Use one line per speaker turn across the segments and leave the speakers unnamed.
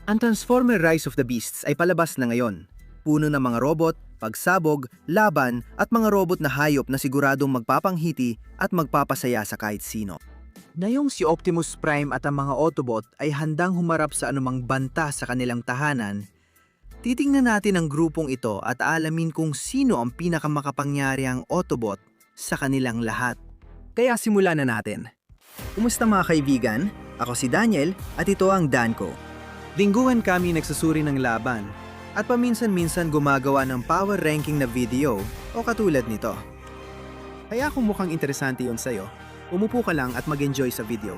Ang Transformer Rise of the Beasts ay palabas na ngayon. Puno ng mga robot, pagsabog, laban at mga robot na hayop na siguradong magpapanghiti at magpapasaya sa kahit sino. Ngayong si Optimus Prime at ang mga Autobot ay handang humarap sa anumang banta sa kanilang tahanan, titingnan natin ang grupong ito at alamin kung sino ang pinakamakapangyarihang Autobot sa kanilang lahat. Kaya simulan na natin. Kumusta mga kaibigan? Ako si Daniel at ito ang Danco. Lingguhan kami nagsusuri ng laban at paminsan-minsan gumagawa ng power ranking na video o katulad nito. Kaya kung mukhang interesante yun sa'yo, umupo ka lang at mag-enjoy sa video.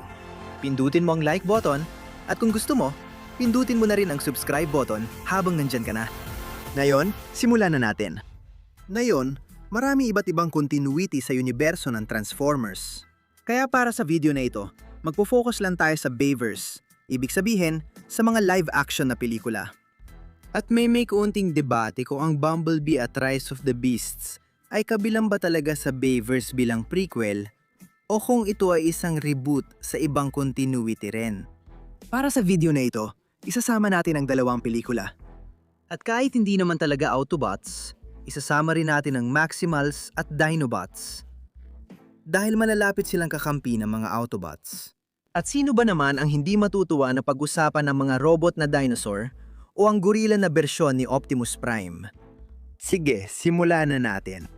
Pindutin mo ang like button at kung gusto mo, pindutin mo na rin ang subscribe button habang nandyan ka na. Ngayon, simulan na natin. Ngayon, marami iba't ibang continuity sa universo ng Transformers. Kaya para sa video na ito, magpo-focus lang tayo sa Bayverse, ibig sabihin, sa mga live action na pelikula. At may kaunting debate kung ang Bumblebee at Rise of the Beasts ay kabilang ba talaga sa Bayverse bilang prequel o kung ito ay isang reboot sa ibang continuity rin. Para sa video na ito, isasama natin ang dalawang pelikula. At kahit hindi naman talaga Autobots, isasama rin natin ang Maximals at Dinobots. Dahil malalapit silang kakampi ng mga Autobots. At sino ba naman ang hindi matutuwa na pag-usapan ng mga robot na dinosaur o ang gorilla na bersyon ni Optimus Prime? Sige, simulan na natin.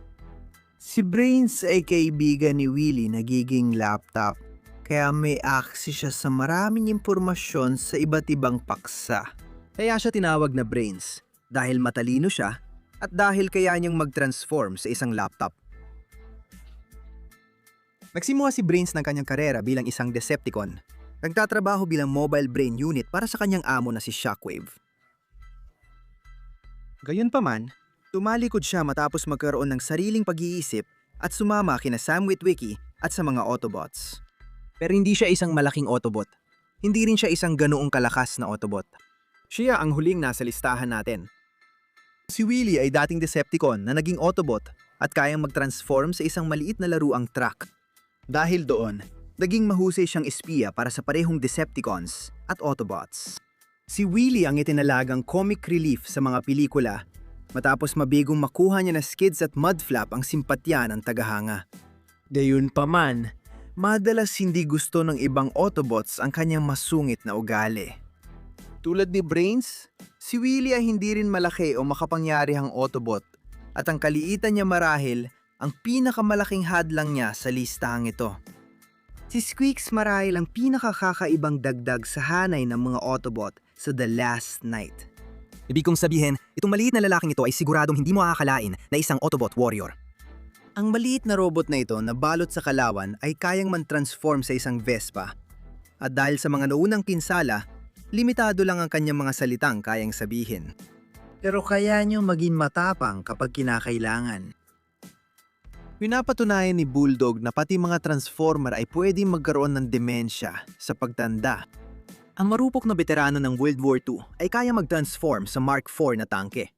Si Brains ay kaibigan ni Willy nagiging laptop, kaya may access siya sa maraming impormasyon sa iba't ibang paksa. Kaya siya tinawag na Brains, dahil matalino siya at dahil kaya niyang mag-transform sa isang laptop. Nagsimula si Brains ng kanyang karera bilang isang Decepticon. Nagtatrabaho bilang mobile brain unit para sa kanyang amo na si Shockwave. Gayunpaman, tumalikod siya matapos magkaroon ng sariling pag-iisip at sumama kina Sam Witwicky at sa mga Autobots. Pero hindi siya isang malaking Autobot. Hindi rin siya isang ganoong kalakas na Autobot. Siya ang huling nasa listahan natin. Si Willy ay dating Decepticon na naging Autobot at kayang mag-transform sa isang maliit na laruang truck. Dahil doon, naging mahusay siyang espiya para sa parehong Decepticons at Autobots. Si Willy ang itinalagang comic relief sa mga pelikula matapos mabigong makuha niya na Skids at Mudflap ang simpatya ng tagahanga. Gayunpaman, madalas hindi gusto ng ibang Autobots ang kanyang masungit na ugali. Tulad ni Brains, si Willy ay hindi rin malaki o makapangyarihang Autobot at ang kaliitan niya marahil ang pinakamalaking hadlang niya sa listahang ito. Si Squeaks marahil ang pinakakakaibang dagdag sa hanay ng mga Autobot sa The Last Knight. Ibig kong sabihin, itong maliit na lalaking ito ay siguradong hindi mo akakalain na isang Autobot warrior. Ang maliit na robot na ito na balot sa kalawan ay kayang man-transform sa isang Vespa. At dahil sa mga naunang pinsala, limitado lang ang kanyang mga salitang kayang sabihin. Pero kaya niyo maging matapang kapag kinakailangan. Pinapatunayan ni Bulldog na pati mga Transformer ay pwedeng magkaroon ng demensya sa pagtanda. Ang marupok na veterano ng World War II ay kaya mag-transform sa Mark IV na tangke.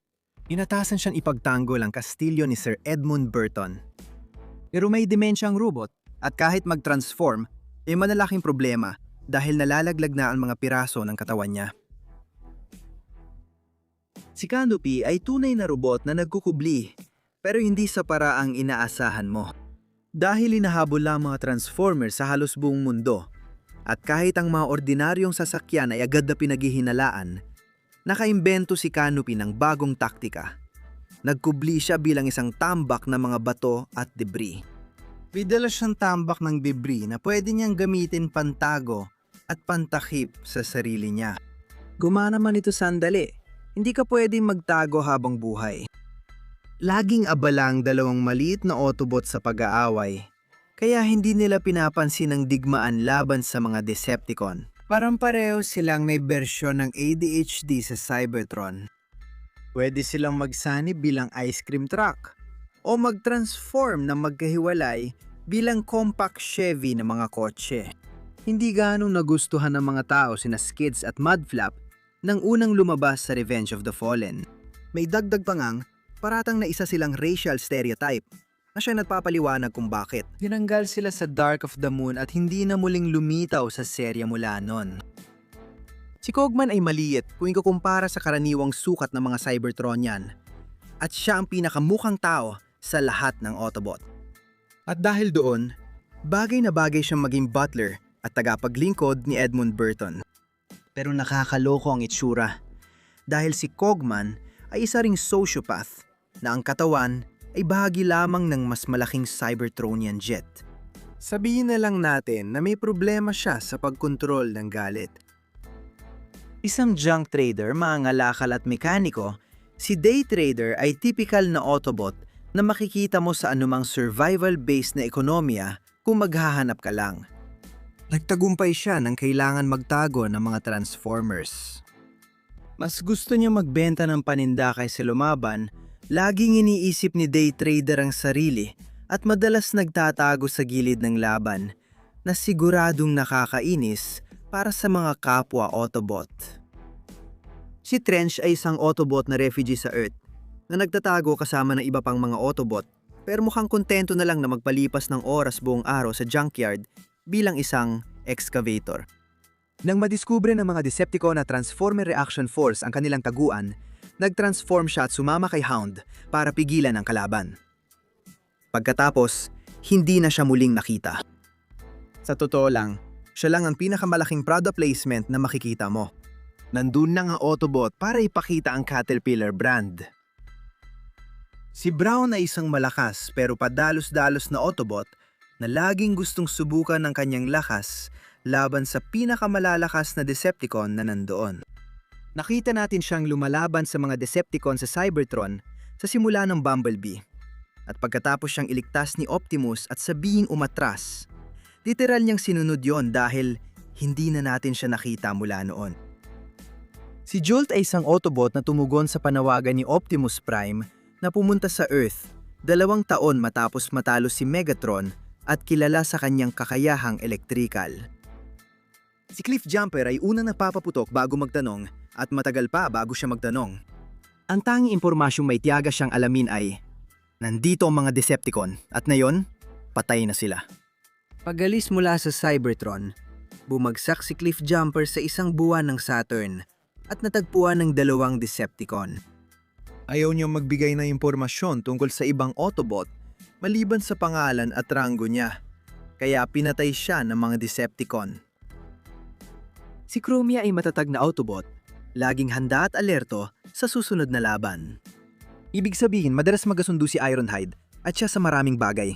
Inatasan siyang ipagtanggol ang kastilyo ni Sir Edmund Burton. Pero may demensya ang robot at kahit mag-transform, ay malalaking problema dahil nalalaglag na ang mga piraso ng katawan niya. Si Canopy ay tunay na robot na nagkukubli, pero hindi sa paraang inaasahan mo. Dahil hinahabol lang mga Transformers sa halos buong mundo, at kahit ang mga ordinaryong sasakyan ay agad na pinaghihinalaan, nakaimbento si Canopy ng bagong taktika. Nagkubli siya bilang isang tambak ng mga bato at debris. Bidala siyang tambak ng debris na pwede niyang gamitin pantago at pantakip sa sarili niya. Gumana man ito sandali, hindi ka pwedeng magtago habang buhay. Laging abala ang dalawang maliit na Autobot sa pag-aaway, kaya hindi nila pinapansin ang digmaan laban sa mga Decepticon. Parang pareho silang may bersyon ng ADHD sa Cybertron. Pwede silang magsanib bilang ice cream truck o mag-transform na magkahiwalay bilang compact Chevy na mga kotse. Hindi ganong nagustuhan ng mga tao sina Skids at Mudflap nang unang lumabas sa Revenge of the Fallen. May dagdag pa ngang paratang na isa silang racial stereotype na siya nagpapaliwanag kung bakit. Tinanggal sila sa Dark of the Moon at hindi na muling lumitaw sa serya mula nun. Si Cogman ay maliit kung ikukumpara sa karaniwang sukat ng mga Cybertronian. At siya ang pinakamukhang tao sa lahat ng Autobot. At dahil doon, bagay na bagay siyang maging butler at tagapaglingkod ni Edmund Burton. Pero nakakaloko ang itsura. Dahil si Cogman ay isa ring sociopath na ang katawan ay bahagi lamang ng mas malaking Cybertronian jet. Sabihin na lang natin na may problema siya sa pagkontrol ng galit. Isang junk trader, maangalakal at mekaniko, si Day Trader ay typical na Autobot na makikita mo sa anumang survival-based na ekonomiya kung maghahanap ka lang. Nagtagumpay siya nang kailangan magtago ng mga Transformers. Mas gusto niya magbenta ng paninda kaysa lumaban, laging iniisip ni Day Trader ang sarili at madalas nagtatago sa gilid ng laban na siguradong nakakainis para sa mga kapwa Autobot. Si Trench ay isang Autobot na refugee sa Earth na nagtatago kasama ng iba pang mga Autobot pero mukhang kontento na lang na magpalipas ng oras buong araw sa junkyard bilang isang excavator. Nang madiskubre ng mga Decepticon na Transformer Reaction Force ang kanilang taguan, nag-transform siya at sumama kay Hound para pigilan ang kalaban. Pagkatapos, hindi na siya muling nakita. Sa totoo lang, siya lang ang pinakamalaking product placement na makikita mo. Nandun na ang Autobot para ipakita ang Caterpillar brand. Si Brown ay isang malakas pero padalos-dalos na Autobot na laging gustong subukan ng kanyang lakas laban sa pinakamalalakas na Decepticon na nandoon. Nakita natin siyang lumalaban sa mga Decepticon sa Cybertron sa simula ng Bumblebee. At pagkatapos siyang iligtas ni Optimus at sabihing umatras, literal niyang sinunod yon dahil hindi na natin siya nakita mula noon. Si Jolt ay isang Autobot na tumugon sa panawagan ni Optimus Prime na pumunta sa Earth 2 taon matapos matalo si Megatron at kilala sa kanyang kakayahang elektrikal. Si Cliff Jumper ay unang napapaputok bago magtanong at matagal pa bago siya magtanong. Ang tanging impormasyong may tiyaga siyang alamin ay, nandito ang mga Decepticon at ngayon, patay na sila. Pag-alis mula sa Cybertron, bumagsak si Cliff Jumper sa isang buwan ng Saturn at natagpuan ng 2 Decepticon. Ayaw niyang magbigay ng impormasyon tungkol sa ibang Autobot maliban sa pangalan at ranggo niya, kaya pinatay siya ng mga Decepticon. Si Chromia ay matatag na Autobot, laging handa at alerto sa susunod na laban. Ibig sabihin, madalas magkasundo si Ironhide at siya sa maraming bagay.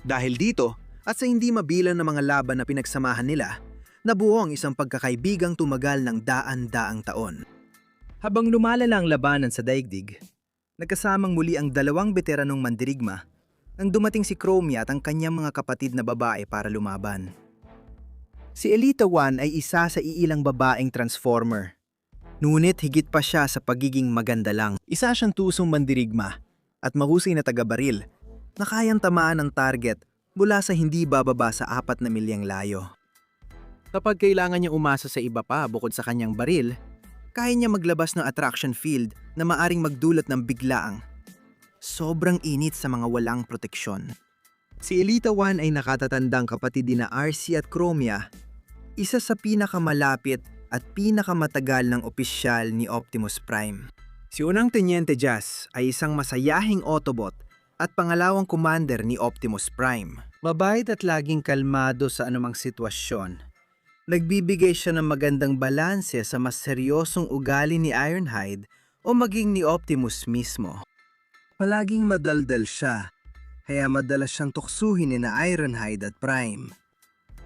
Dahil dito, at sa hindi mabilang na mga laban na pinagsamahan nila, nabuo ang isang pagkakaibigang tumagal ng daan-daang taon. Habang lumalala ang labanan sa daigdig, nagkasamang muli ang 2 veteranong mandirigma nang dumating si Chromia at ang kanyang mga kapatid na babae para lumaban. Si Elita 1 ay isa sa iilang babaeng Transformer. Ngunit higit pa siya sa pagiging maganda lang. Isa siyang tusong mandirigma at mahusay na taga-baril na kayang tamaan ng target mula sa hindi bababa sa 4 na milyang layo. Kapag kailangan niya umasa sa iba pa bukod sa kanyang baril, kaya niya maglabas ng attraction field na maaring magdulot ng biglaang. Sobrang init sa mga walang proteksyon. Si Elita 1 ay nakatatandang kapatid ni RC at Chromia, isa sa pinakamalapit at pinakamatagal ng opisyal ni Optimus Prime. Si unang Teniente Jazz ay isang masayahing Autobot at pangalawang commander ni Optimus Prime. Mabait at laging kalmado sa anumang sitwasyon. Nagbibigay siya ng magandang balanse sa mas seryosong ugali ni Ironhide o maging ni Optimus mismo. Palaging madaldal siya, kaya madalas siyang tuksuhin ni Ironhide at Prime.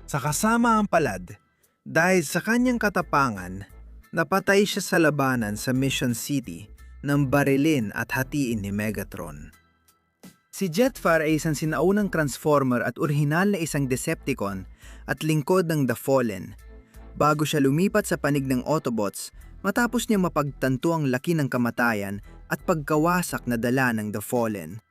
Sa kasama ang palad, dahil sa kanyang katapangan, napatay siya sa labanan sa Mission City nang barilin at hatiin ni Megatron. Si Jetfire ay isang sinaunang Transformer at orihinal na isang Decepticon at lingkod ng The Fallen, bago siya lumipat sa panig ng Autobots matapos niya mapagtanto ang laki ng kamatayan at pagkawasak na dala ng The Fallen.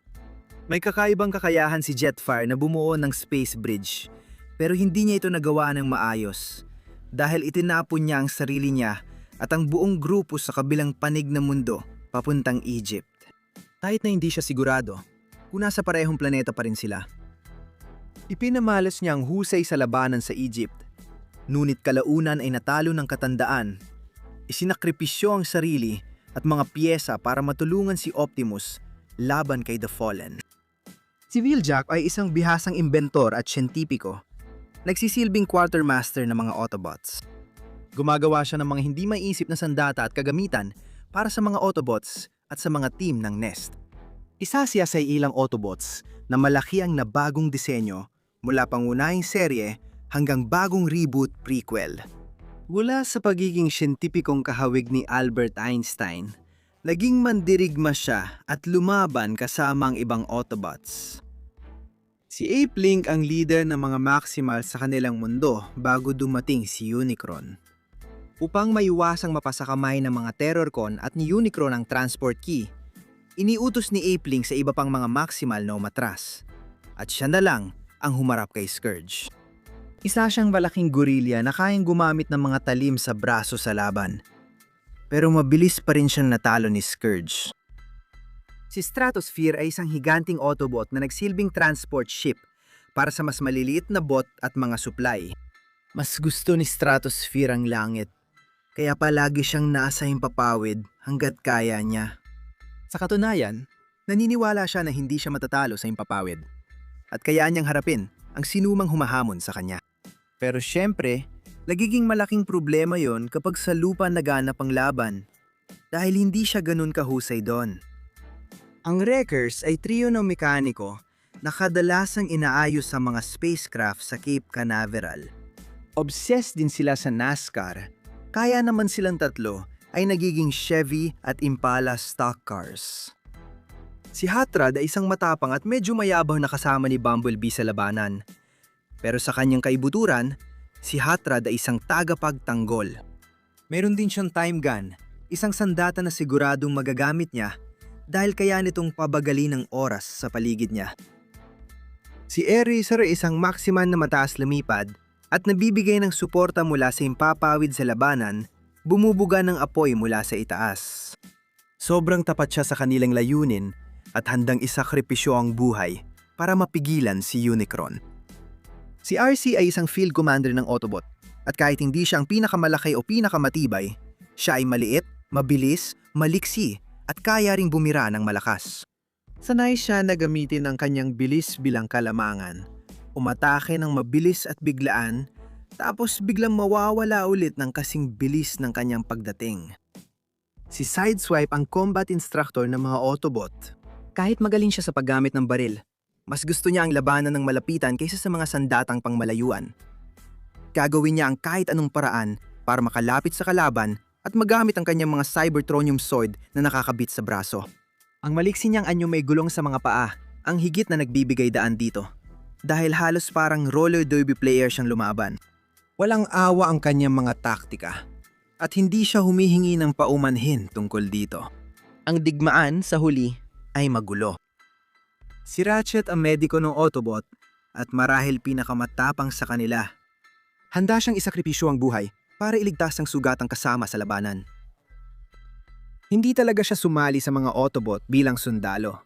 May kakaibang kakayahan si Jetfire na bumuo ng space bridge, pero hindi niya ito nagawa ng maayos dahil itinapon niya ang sarili niya at ang buong grupo sa kabilang panig ng mundo papuntang Egypt. Kahit na hindi siya sigurado kung nasa parehong planeta pa rin sila. Ipinamalas niya ang husay sa labanan sa Egypt, Ngunit kalaunan ay natalo ng katandaan. Isinakripisyo ang sarili at mga piyesa para matulungan si Optimus laban kay The Fallen. Si Wheeljack ay isang bihasang inventor at siyentipiko. Nagsisilbing quartermaster ng mga Autobots. Gumagawa siya ng mga hindi maiisip na sandata at kagamitan para sa mga Autobots at sa mga team ng Nest. Isa siya sa ilang Autobots na malaki ang nabagong disenyo mula pangunahing serye hanggang bagong reboot prequel. Mula sa pagiging siyentipikong kahawig ni Albert Einstein, naging mandirigma siya at lumaban kasama ang ibang Autobots. Si Ape-Link ang leader ng mga Maximal sa kanilang mundo bago dumating si Unicron. Upang maiwasang mapasakamay ng mga Terrorcon at ni Unicron ang transport key, iniutos ni Ape-Link sa iba pang mga Maximal na umatras. At siya na lang ang humarap kay Scourge. Isa siyang malaking gorilya na kayang gumamit ng mga talim sa braso sa laban. Pero mabilis pa rin siyang natalo ni Scourge. Si Stratosphere ay isang higanting Autobot na nagsilbing transport ship para sa mas maliliit na bot at mga supply. Mas gusto ni Stratosphere ang langit, kaya palagi siyang nasa himpapawid hanggat kaya niya. Sa katunayan, naniniwala siya na hindi siya matatalo sa himpapawid at kaya niyang harapin ang sinumang humahamon sa kanya. Pero syempre, nagiging malaking problema yon kapag sa lupa naganap ang laban dahil hindi siya ganun kahusay doon. Ang Wreckers ay trio ng mekaniko na kadalasang inaayos sa mga spacecraft sa Cape Canaveral. Obsessed din sila sa NASCAR, kaya naman silang tatlo ay nagiging Chevy at Impala stock cars. Si Hot Rod ay isang matapang at medyo mayabang na kasama ni Bumblebee sa labanan. Pero sa kanyang kaibuturan, si Hot Rod ay isang tagapagtanggol. Meron din siyang time gun, isang sandata na siguradong magagamit niya dahil kaya nitong pabagalin ng oras sa paligid niya. Si Air-Racer ay isang Maximan na mataas lumipad at nabibigay ng suporta mula sa himpapawid sa labanan, bumubuga ng apoy mula sa itaas. Sobrang tapat siya sa kanilang layunin at handang isakripisyo ang buhay para mapigilan si Unicron. Si RC ay isang field commander ng Autobot at kahit hindi siya ang pinakamalaki o pinakamatibay, siya ay maliit, mabilis, maliksi at kaya ring bumira ng malakas. Sanay siya na gamitin ang kanyang bilis bilang kalamangan, umatake ng mabilis at biglaan, tapos biglang mawawala ulit ng kasing bilis ng kanyang pagdating. Si Sideswipe ang combat instructor ng mga Autobot. Kahit magaling siya sa paggamit ng baril, mas gusto niya ang labanan ng malapitan kaysa sa mga sandatang pangmalayuan. Gagawin niya ang kahit anong paraan para makalapit sa kalaban at magamit ang kanyang mga Cybertronium sword na nakakabit sa braso. Ang maliksi niyang anyo may gulong sa mga paa, ang higit na nagbibigay daan dito. Dahil halos parang roller derby player siyang lumaban. Walang awa ang kanyang mga taktika at hindi siya humihingi ng paumanhin tungkol dito. Ang digmaan sa huli ay magulo. Si Ratchet ang mediko ng Autobot at marahil pinakamatapang sa kanila. Handa siyang isakripisyo ang buhay para iligtas ang sugatang kasama sa labanan. Hindi talaga siya sumali sa mga Autobot bilang sundalo.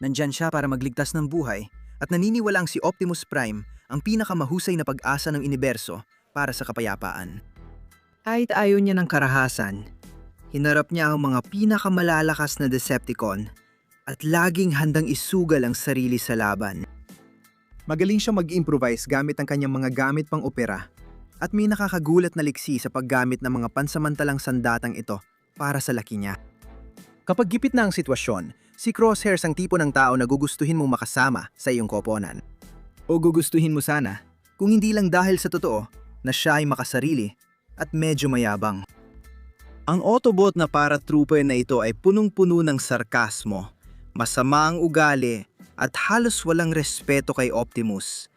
Nandyan siya para magligtas ng buhay at naniniwalaang si Optimus Prime ang pinakamahusay na pag-asa ng universo para sa kapayapaan. Kahit ayaw niya ng karahasan, hinarap niya ang mga pinakamalalakas na Decepticon at laging handang isugal ang sarili sa laban. Magaling siya mag-improvise gamit ang kanyang mga gamit pang opera at may nakakagulat na liksi sa paggamit ng mga pansamantalang sandatang ito para sa laki niya. Kapag gipit na ang sitwasyon, si Crosshairs ang tipo ng tao na gugustuhin mong makasama sa iyong koponan. O gugustuhin mo sana, kung hindi lang dahil sa totoo na siya ay makasarili at medyo mayabang. Ang Autobot na paratrooper na ito ay punong-puno ng sarkasmo, masama ang ugali at halos walang respeto kay Optimus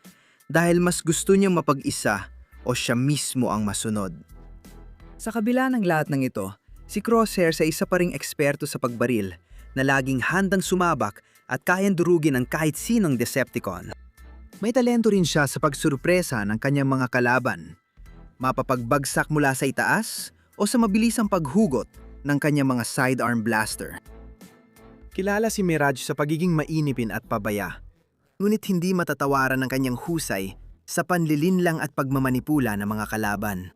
dahil mas gusto niyang mapag-isa o siya mismo ang masunod. Sa kabila ng lahat ng ito, si Crosshairs ay isa pa ring eksperto sa pagbaril na laging handang sumabak at kayang durugin ang kahit sinong Decepticon. May talento rin siya sa pagsurpresa ng kanyang mga kalaban, mapapagbagsak mula sa itaas o sa mabilisang paghugot ng kanyang mga sidearm blaster. Kilala si Mirage sa pagiging mainipin at pabaya, ngunit hindi matatawaran ng kanyang husay sa panlilinlang at pagmamanipula ng mga kalaban.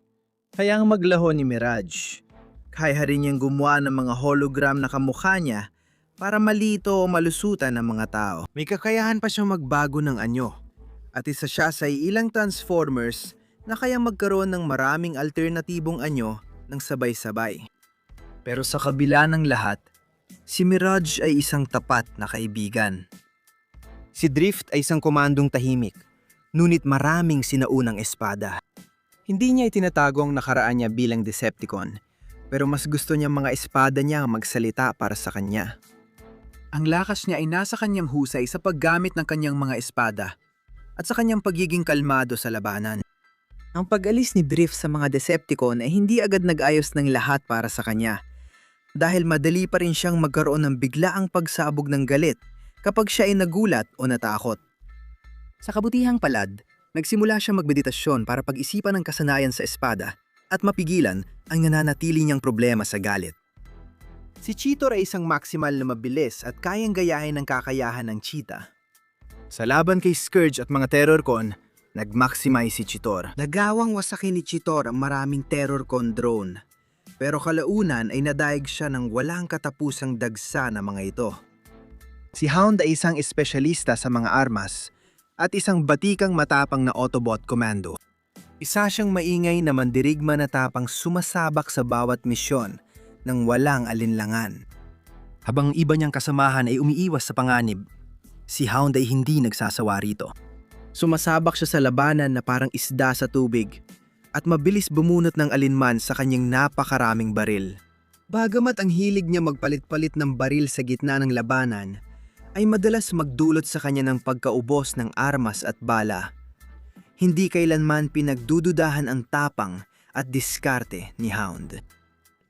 Kaya ang maglaho ni Mirage, kaya rin niyang gumawa ng mga hologram na kamukha niya para malito o malusutan ng mga tao. May kakayahan pa siyang magbago ng anyo, at isa siya sa ilang Transformers na kaya magkaroon ng maraming alternatibong anyo ng sabay-sabay. Pero sa kabila ng lahat, si Mirage ay isang tapat na kaibigan. Si Drift ay isang komandong tahimik, ngunit maraming sinaunang espada. Hindi niya itinatago ang nakaraan niya bilang Decepticon, pero mas gusto niya mga espada niya ang magsalita para sa kanya. Ang lakas niya ay nasa kanyang husay sa paggamit ng kanyang mga espada at sa kanyang pagiging kalmado sa labanan. Ang pag-alis ni Drift sa mga Decepticon ay hindi agad nag-ayos ng lahat para sa kanya, dahil madali pa rin siyang magkaroon ng biglaang pagsabog ng galit kapag siya ay nagulat o natakot. Sa kabutihang palad, nagsimula siya magmeditasyon para pag-isipan ang kasanayan sa espada at mapigilan ang nananatili niyang problema sa galit. Si Cheetor ay isang maximal na mabilis at kayang gayahin ang kakayahan ng Cheetah. Sa laban kay Scourge at mga Terrorcon, nag-maximize si Cheetor. Nagawang wasakin ni Cheetor ang maraming Terrorcon drone, pero kalaunan ay nadaig siya ng walang katapusang dagsa na mga ito. Si Hound ay isang espesyalista sa mga armas at isang batikang matapang na Autobot Commando. Isa siyang maingay na mandirigma na tapang sumasabak sa bawat misyon ng walang alinlangan. Habang iba niyang kasamahan ay umiiwas sa panganib, si Hound ay hindi nagsasawa rito. Sumasabak siya sa labanan na parang isda sa tubig at mabilis bumunot ng alinman sa kanyang napakaraming baril. Bagamat ang hilig niya magpalit-palit ng baril sa gitna ng labanan, ay madalas magdulot sa kanya ng pagkaubos ng armas at bala. Hindi kailanman pinagdududahan ang tapang at diskarte ni Hound.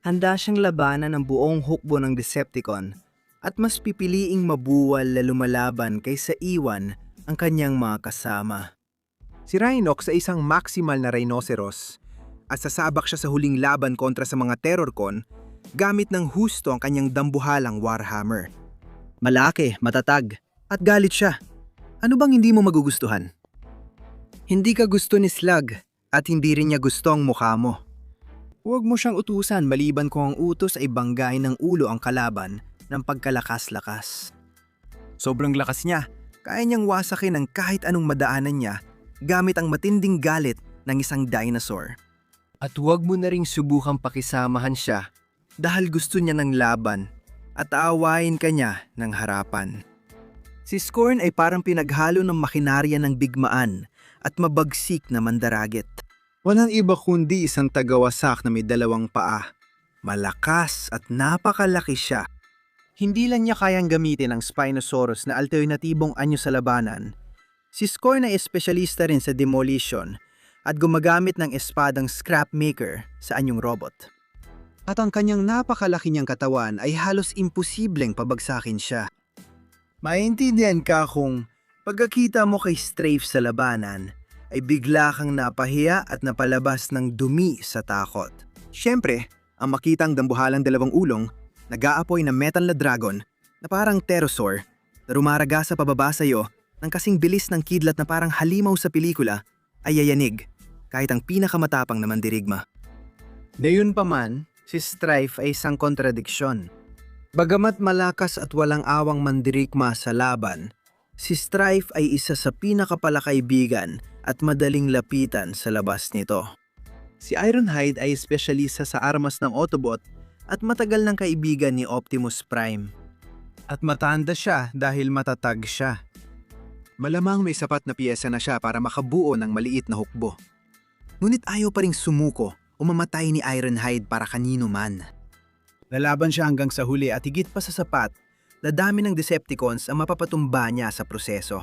Handa siyang labanan ang buong hukbo ng Decepticon at mas pipiliing mabuwal na lumalaban kaysa iwan ang kanyang mga kasama. Si Rhinox ay isang maximal na rhinoceros at sasabak siya sa huling laban kontra sa mga Terrorcon gamit ng husto ang kanyang dambuhalang Warhammer. Malaki, matatag, at galit siya. Ano bang hindi mo magugustuhan? Hindi ka gusto ni Slug at hindi rin niya gusto ang mukha mo. Huwag mo siyang utusan maliban kung ang utos ay banggay ng ulo ang kalaban ng pagkalakas-lakas. Sobrang lakas niya, kaya niyang wasakin ang kahit anong madaanan niya gamit ang matinding galit ng isang dinosaur. At huwag mo na ring subukang pakisamahan siya dahil gusto niya ng laban at aawayin ka niya ng harapan. Si Scorn ay parang pinaghalo ng makinarya ng bigmaan at mabagsik na mandaragit. Walang iba kundi isang tagawasak na may dalawang paa. Malakas at napakalaki siya. Hindi lang niya kayang gamitin ang Spinosaurus na alternatibong anyo sa labanan. Si Scorn ay espesyalista rin sa demolition at gumagamit ng espadang Scrapmaker sa anyong robot. At ang kanyang napakalaki niyang katawan ay halos imposibleng pabagsakin siya. Maintindihan ka kung pagkakita mo kay Strafe sa labanan, ay bigla kang napahiya at napalabas ng dumi sa takot. Siyempre, ang makitang dambuhalang dalawang ulong, nag-aapoy na metal na dragon na parang pterosaur na rumaraga sa pababa sa iyo ng kasing bilis ng kidlat na parang halimaw sa pelikula ay yayanig kahit ang pinakamatapang na mandirigma. Gayunpaman, si Strife ay isang kontradiksyon. Bagamat malakas at walang awang mandirigma sa laban, si Strife ay isa sa pinakapalakaibigan at madaling lapitan sa labas nito. Si Ironhide ay espesyalista sa armas ng Autobot at matagal ng kaibigan ni Optimus Prime. At matanda siya dahil matatag siya. Malamang may sapat na piyesa na siya para makabuo ng maliit na hukbo. Ngunit ayaw pa ring sumuko o mamatay ni Ironhide para kanino man. Lalaban siya hanggang sa huli at higit pa sa sapat, dadami ng Decepticons ang mapapatumba niya sa proseso.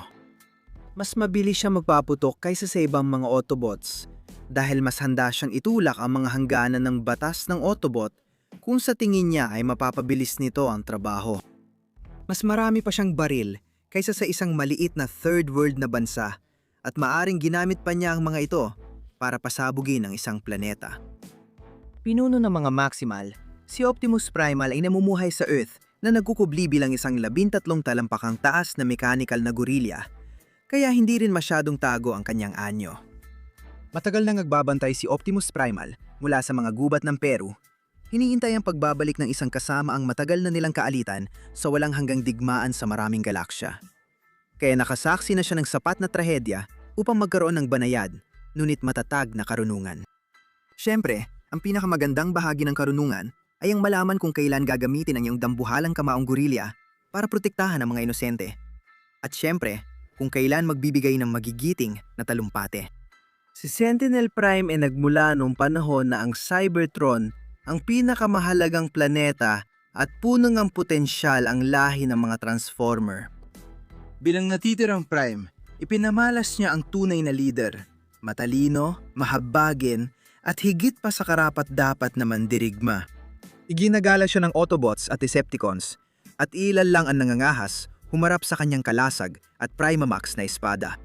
Mas mabilis siya magpaputok kaysa sa ibang mga Autobots dahil mas handa siyang itulak ang mga hangganan ng batas ng Autobot kung sa tingin niya ay mapapabilis nito ang trabaho. Mas marami pa siyang baril kaysa sa isang maliit na third world na bansa at maaring ginamit pa niya ang mga ito para pasabugin ang isang planeta. Pinuno ng mga Maximal, si Optimus Primal ay namumuhay sa Earth na nagkukubli bilang isang 13 talampakang taas na mechanical na gorilla. kaya hindi rin masyadong tago ang kanyang anyo. Matagal nang nagbabantay si Optimus Primal mula sa mga gubat ng Peru. Hinihintay ang pagbabalik ng isang kasama ang matagal na nilang kaalitan sa walang hanggang digmaan sa maraming galaksya. Kaya nakasaksi na siya ng sapat na trahedya upang magkaroon ng banayad, ngunit matatag na karunungan. Siyempre, ang pinakamagandang bahagi ng karunungan ay ang malaman kung kailan gagamitin ang iyong dambuhalang kamaong gorilya para protektahan ang mga inosente. At siyempre, kung kailan magbibigay ng magigiting na talumpate. Si Sentinel Prime ay nagmula noong panahon na ang Cybertron ang pinakamahalagang planeta at puno ng potensyal ang lahi ng mga Transformer. Bilang natitirang Prime, ipinamalas niya ang tunay na leader, matalino, mahabagin, at higit pa sa karapat-dapat na mandirigma. Iginagala siya ng Autobots at Decepticons, at ilan lang ang nangangahas humarap sa kanyang kalasag at Primamax na espada.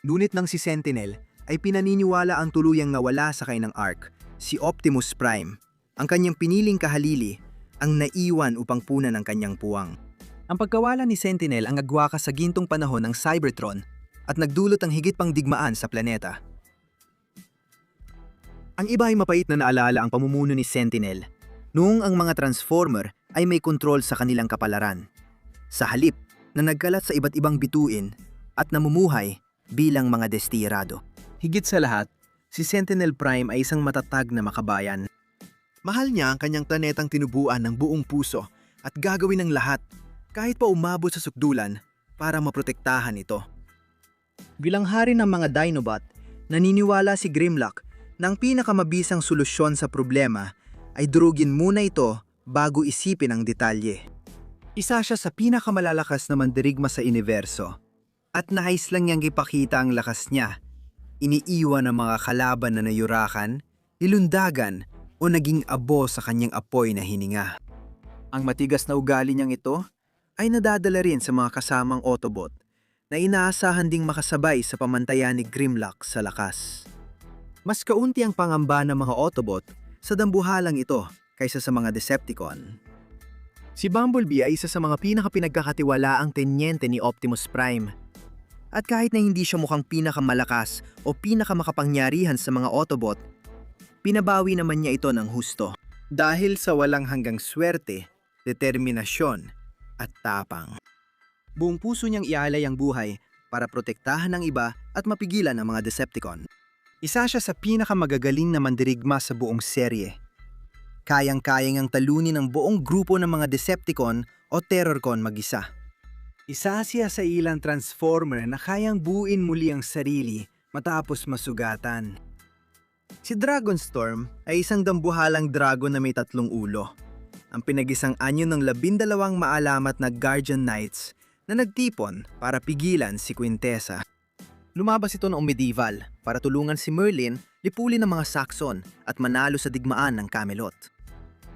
Ngunit nang si Sentinel ay pinaniniwala ang tuluyang nawala sa kanyang arc, si Optimus Prime, ang kanyang piniling kahalili, ang naiwan upang punan ang kanyang puwang. Ang pagkawala ni Sentinel ang agwakas sa gintong panahon ng Cybertron at nagdulot ang higit pang digmaan sa planeta. Ang iba ay mapait na naalala ang pamumuno ni Sentinel noong ang mga Transformer ay may kontrol sa kanilang kapalaran. Sa halip na nagkalat sa iba't ibang bituin at namumuhay bilang mga destirado. Higit sa lahat, si Sentinel Prime ay isang matatag na makabayan. Mahal niya ang kanyang planetang tinubuan ng buong puso at gagawin ng lahat kahit pa umabot sa sukdulan para maprotektahan ito. Bilang hari ng mga Dinobot, naniniwala si Grimlock na ang pinakamabisang solusyon sa problema ay durugin muna ito bago isipin ang detalye. Isa siya sa pinakamalalakas na mandirigma sa universo at nais lang niyang ipakita ang lakas niya. Iniiwan ang mga kalaban na nayurakan, ilundagan o naging abo sa kanyang apoy na hininga. Ang matigas na ugali niyang ito ay nadadala rin sa mga kasamang Autobot na inaasahan ding makasabay sa pamantayan ni Grimlock sa lakas. Mas kaunti ang pangamba ng mga Autobot sa dambuhalang ito kaysa sa mga Decepticon. Si Bumblebee ay isa sa mga pinakapinagkakatiwalaang tenyente ni Optimus Prime. At kahit na hindi siya mukhang pinakamalakas o pinakamakapangyarihan sa mga Autobot, pinabawi naman niya ito ng husto dahil sa walang hanggang swerte, determinasyon at tapang. Buong puso niyang ialay ang buhay para protektahan ang iba at mapigilan ang mga Decepticon. Isa siya sa pinakamagagaling na mandirigma sa buong serye. Kayang-kayang ang talunin ng buong grupo ng mga Decepticon o Terrorcon mag-isa. Isa siya sa ilang Transformer na kayang buuin muli ang sarili matapos masugatan. Si Dragonstorm ay isang dambuhalang dragon na may 3 ulo. Ang pinag-isang anyo ng 12 maalamat na Guardian Knights na nagtipon para pigilan si Quintessa. Lumabas ito noong medieval para tulungan si Merlin lipulin ng mga Saxon at manalo sa digmaan ng Camelot.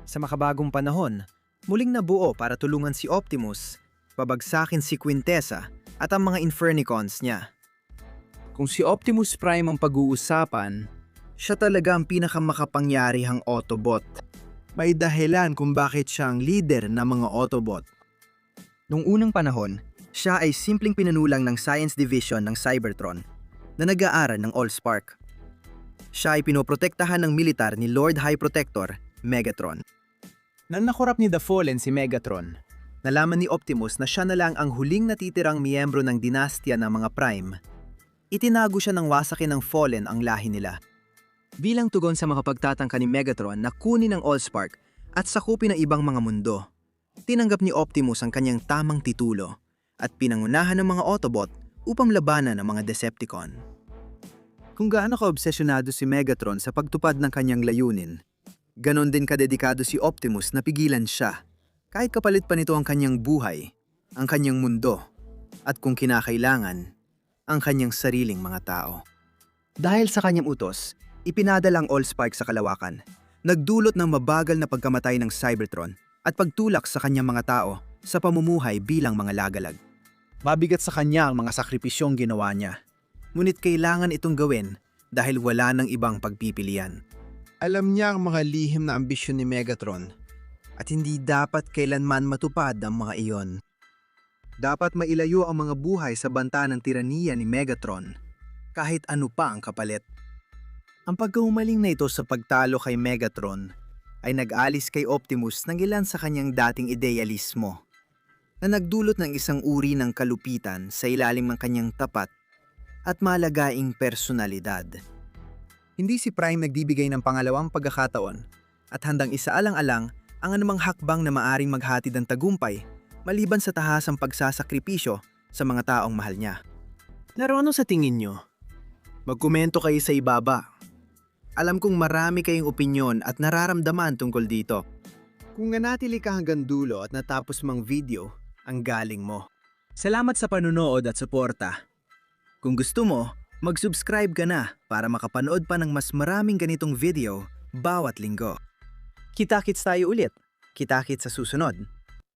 Sa makabagong panahon, muling nabuo para tulungan si Optimus, pabagsakin si Quintessa at ang mga Infernicons niya. Kung si Optimus Prime ang pag-uusapan, siya talaga ang pinakamakapangyarihang Autobot. May dahilan kung bakit siya ang leader ng mga Autobot. Noong unang panahon, siya ay simpleng pinunulang ng Science Division ng Cybertron na nag-aaral ng Allspark. Siya ay pinoprotektahan ng militar ni Lord High Protector, Megatron. Nang nakurap ni The Fallen si Megatron, nalaman ni Optimus na siya na lang ang huling natitirang miyembro ng dinastya ng mga Prime. Itinago siya ng wasakin ng Fallen ang lahi nila. Bilang tugon sa makapagtatangka ni Megatron na kunin ang Allspark at sakupin ang ibang mga mundo, tinanggap ni Optimus ang kanyang tamang titulo at pinangunahan ng mga Autobot upang labanan ang mga Decepticon. Kung gaano ka-obsesyonado si Megatron sa pagtupad ng kanyang layunin, ganon din kadedikado si Optimus na pigilan siya, kahit kapalit pa nito ang kanyang buhay, ang kanyang mundo, at kung kinakailangan, ang kanyang sariling mga tao. Dahil sa kanyang utos, ipinadala ang Allspark sa kalawakan, nagdulot ng mabagal na pagkamatay ng Cybertron at pagtulak sa kanyang mga tao sa pamumuhay bilang mga lagalag. Mabigat sa kanya ang mga sakripisyong ginawa niya, ngunit kailangan itong gawin dahil wala ng ibang pagpipilian. Alam niya ang mga lihim na ambisyon ni Megatron at hindi dapat kailanman matupad ang mga iyon. Dapat mailayo ang mga buhay sa banta ng tiraniya ni Megatron, kahit ano pa ang kapalit. Ang pagkahumaling na ito sa pagtalo kay Megatron ay nag-alis kay Optimus ng ilan sa kanyang dating idealismo, na nagdulot ng isang uri ng kalupitan sa ilalim ng kanyang tapat at malagaing personalidad. Hindi si Prime nagbibigay ng pangalawang pagkakataon at handang isaalang-alang ang anumang hakbang na maaring maghatid ng tagumpay maliban sa tahasang pagsasakripisyo sa mga taong mahal niya. Laro, ano sa tingin nyo? Magkomento kayo sa ibaba. Alam kong marami kayong opinyon at nararamdaman tungkol dito. Kung nanatili ka hanggang dulo at natapos mang video, ang galing mo. Salamat sa panunood at suporta. Kung gusto mo, mag-subscribe ka na para makapanood pa ng mas maraming ganitong video bawat linggo. Kita-kits tayo ulit. Kita-kits sa susunod.